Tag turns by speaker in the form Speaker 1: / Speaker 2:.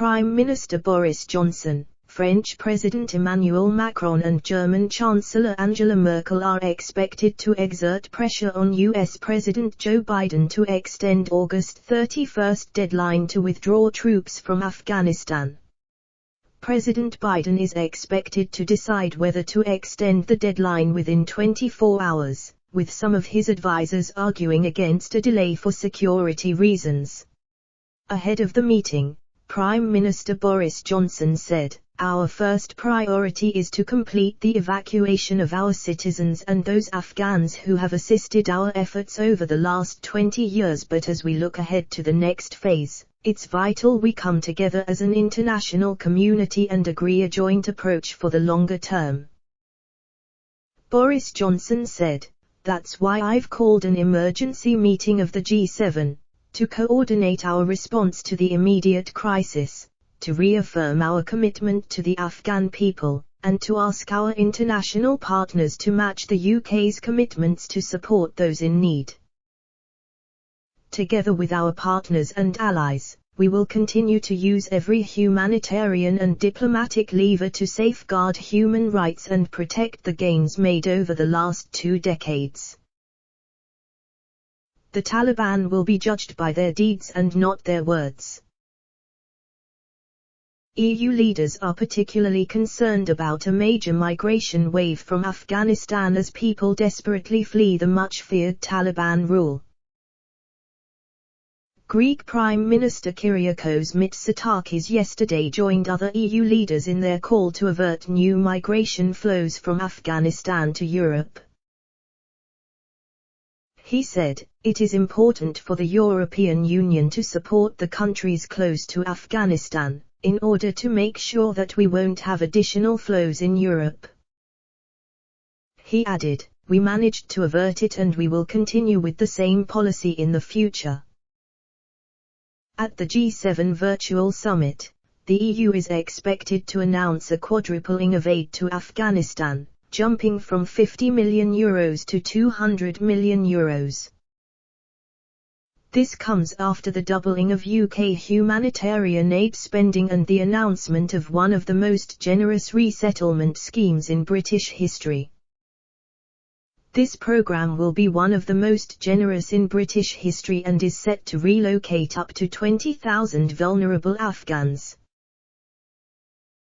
Speaker 1: Prime Minister Boris Johnson, French President Emmanuel Macron and German Chancellor Angela Merkel are expected to exert pressure on US President Joe Biden to extend August 31 deadline to withdraw troops from Afghanistan. President Biden is expected to decide whether to extend the deadline within 24 hours, with some of his advisers arguing against a delay for security reasons. Ahead of the meeting, Prime Minister Boris Johnson said, "Our first priority is to complete the evacuation of our citizens and those Afghans who have assisted our efforts over the last 20 years, but as we look ahead to the next phase, it's vital we come together as an international community and agree a joint approach for the longer term." Boris Johnson said, "That's why I've called an emergency meeting of the G7, to coordinate our response to the immediate crisis, to reaffirm our commitment to the Afghan people, and to ask our international partners to match the UK's commitments to support those in need. Together with our partners and allies, we will continue to use every humanitarian and diplomatic lever to safeguard human rights and protect the gains made over the last 2 decades. The Taliban will be judged by their deeds and not their words." EU leaders are particularly concerned about a major migration wave from Afghanistan as people desperately flee the much-feared Taliban rule. Greek Prime Minister Kyriakos Mitsotakis yesterday joined other EU leaders in their call to avert new migration flows from Afghanistan to Europe. He said, "It is important for the European Union to support the countries close to Afghanistan, in order to make sure that we won't have additional flows in Europe." He added, "We managed to avert it and we will continue with the same policy in the future." At the G7 virtual summit, the EU is expected to announce a quadrupling of aid to Afghanistan, jumping from €50 million to €200 million. This comes after the doubling of UK humanitarian aid spending and the announcement of one of the most generous resettlement schemes in British history. This program will be one of the most generous in British history and is set to relocate up to 20,000 vulnerable Afghans.